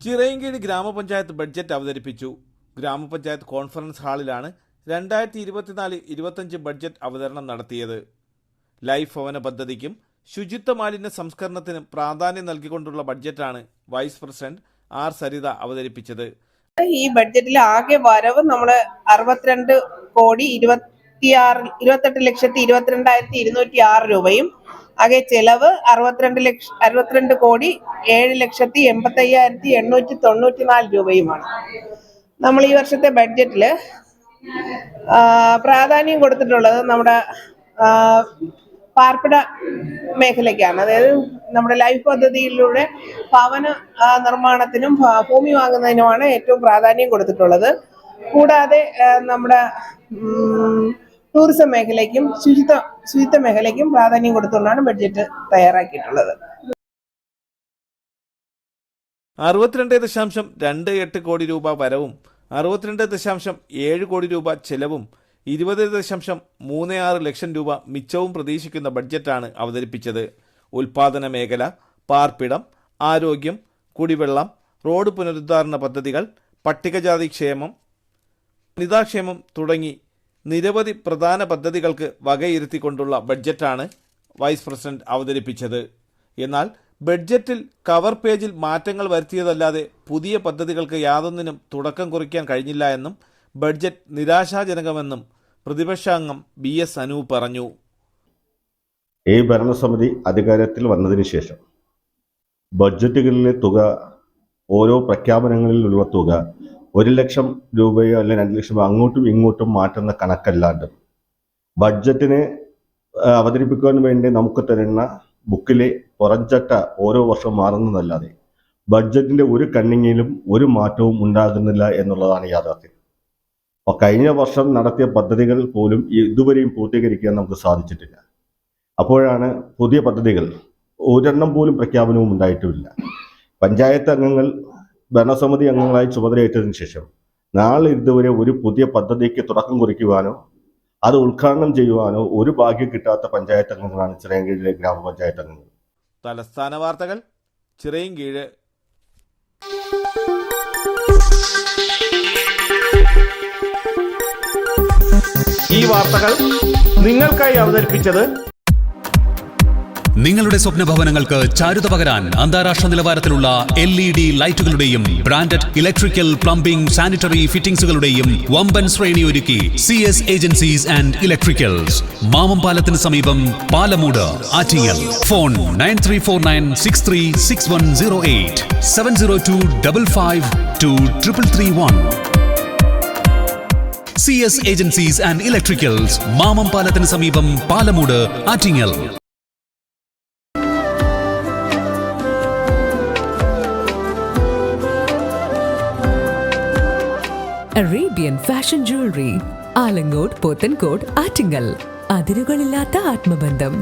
ചിറയൻകീഴ് ഗ്രാമപഞ്ചായത്ത് ബഡ്ജറ്റ് അവതരിപ്പിച്ചു. ഗ്രാമപഞ്ചായത്ത് കോൺഫറൻസ് ഹാളിലാണ് 2024-25 ബഡ്ജറ്റ് അവതരണം നടത്തിയത്. ലൈഫ് ഭവന പദ്ധതിക്കും ശുചിത്വ മാലിന്യ സംസ്കരണത്തിനും പ്രാധാന്യം നൽകിക്കൊണ്ടുള്ള ബഡ്ജറ്റാണ് വൈസ് പ്രസിഡന്റ് ആർ സരിത അവതരിപ്പിച്ചത്. ഈ ബഡ്ജറ്റിൽ ആകെ വരവ് നമ്മൾ 62,28,22,206 രൂപയും ആകെ ചെലവ് 62,7,85,894 രൂപയുമാണ്. നമ്മൾ ഈ വർഷത്തെ ബഡ്ജറ്റിൽ പ്രാധാന്യം കൊടുത്തിട്ടുള്ളത് നമ്മുടെ പാർപ്പിട മേഖലയ്ക്കാണ്. അതായത് നമ്മുടെ ലൈഫ് പദ്ധതിയിലൂടെ ഭവന നിർമ്മാണത്തിനും ഭൂമി വാങ്ങുന്നതിനുമാണ് ഏറ്റവും പ്രാധാന്യം കൊടുത്തിട്ടുള്ളത്. കൂടാതെ നമ്മുടെ ടൂറിസം മേഖലയ്ക്കും ശുചിത്വ മേഖലയ്ക്കും പ്രാധാന്യം കൊടുത്തുകൊണ്ടാണ് ബഡ്ജറ്റ് തയ്യാറാക്കിയിട്ടുള്ളത്. 62.28 കോടി രൂപ വരവും 62.7 കോടി രൂപ ചെലവും 20.36 ലക്ഷം രൂപ മിച്ചവും പ്രതീക്ഷിക്കുന്ന ബഡ്ജറ്റാണ് അവതരിപ്പിച്ചത്. ഉൽപാദന മേഖല, പാർപ്പിടം, ആരോഗ്യം, കുടിവെള്ളം, റോഡ് പുനരുദ്ധാരണ പദ്ധതികൾ, പട്ടികജാതി ക്ഷേമം, വനിതാക്ഷേമം തുടങ്ങി നിരവധി പ്രധാന പദ്ധതികൾക്ക് വകയിരുത്തിക്കൊണ്ടുള്ള ബഡ്ജറ്റാണ് വൈസ് പ്രസിഡന്റ് അവതരിപ്പിച്ചത്. എന്നാൽ ബഡ്ജറ്റിൽ കവർ പേജിൽ മാറ്റങ്ങൾ വരുത്തിയതല്ലാതെ പുതിയ പദ്ധതികൾക്ക് യാതൊന്നിനും തുടക്കം കുറിക്കാൻ കഴിഞ്ഞില്ല എന്നും ബഡ്ജറ്റ് നിരാശാജനകമെന്നും പ്രതിപക്ഷാംഗം BS അനൂപ് പറഞ്ഞു. ഈ ഭരണസമിതി അധികാരത്തിൽ വന്നതിന് ശേഷം ബഡ്ജറ്റുകളിലെ തുക, ഓരോ പ്രഖ്യാപനങ്ങളിലുള്ള തുക 1 ലക്ഷം രൂപയോ അല്ലെങ്കിൽ 2 ലക്ഷം അങ്ങോട്ടും ഇങ്ങോട്ടും മാറ്റുന്ന കണക്കല്ലാണ്ട് ബഡ്ജറ്റിനെ അവതരിപ്പിക്കാൻ വേണ്ടി നമുക്ക് തരുന്ന ബുക്കിലെ പുറംചട്ട ഓരോ വർഷം മാറുന്നതല്ലാതെ ബഡ്ജറ്റിൻ്റെ ഒരു കണ്ണിങ്ങിലും ഒരു മാറ്റവും ഉണ്ടാകുന്നില്ല എന്നുള്ളതാണ് യാഥാർത്ഥ്യം. അപ്പോൾ കഴിഞ്ഞ വർഷം നടത്തിയ പദ്ധതികൾ പോലും ഇതുവരെയും പൂർത്തീകരിക്കാൻ നമുക്ക് സാധിച്ചിട്ടില്ല. അപ്പോഴാണ് പുതിയ പദ്ധതികൾ ഒരെണ്ണം പോലും പ്രഖ്യാപനവും ഉണ്ടായിട്ടുമില്ല. പഞ്ചായത്ത് അംഗങ്ങൾ ഭരണസമിതി അംഗങ്ങളായി ചുമതലയേറ്റതിനു ശേഷം നാളെ ഇതുവരെ ഒരു പുതിയ പദ്ധതിക്ക് തുടക്കം കുറിക്കുവാനോ അത് ഉദ്ഘാടനം ചെയ്യുവാനോ ഒരു ഭാഗ്യം കിട്ടാത്ത പഞ്ചായത്ത് അംഗങ്ങളാണ് ചിറയൻകീഴിലെ ഗ്രാമപഞ്ചായത്ത് അംഗങ്ങൾ. തലസ്ഥാന വാർത്തകൾ, ചിറയൻകീഴ്. ഈ വാർത്തകൾ നിങ്ങൾക്കായി അവതരിപ്പിച്ചത് നിങ്ങളുടെ സ്വപ്ന ഭവനങ്ങൾക്ക് ചാരുത പകരാൻ അന്താരാഷ്ട്ര നിലവാരത്തിലുള്ള LED ലൈറ്റുകളുടെയും ബ്രാൻഡഡ് ഇലക്ട്രിക്കൽ, പ്ലംബിംഗ്, സാനിറ്ററി ഫിറ്റിംഗ്സുകളുടെയും വമ്പൻ ശ്രേണി ഒരുക്കി CS ഏജൻസീസ് ആൻഡ് ഇലക്ട്രിക്കൽസ്. മാമംപാലത്തിന് സമീപം, Palamood, Attingal. Phone 9349636108 702552331. CS agencies and electricals, മാമംപാലത്തിന് സമീപം, Palamood, Attingal. Arabian Fashion Jewelry, Alangode, Pothencode, Attingal. അതിരുകളില്ലാത്ത ആത്മബന്ധം.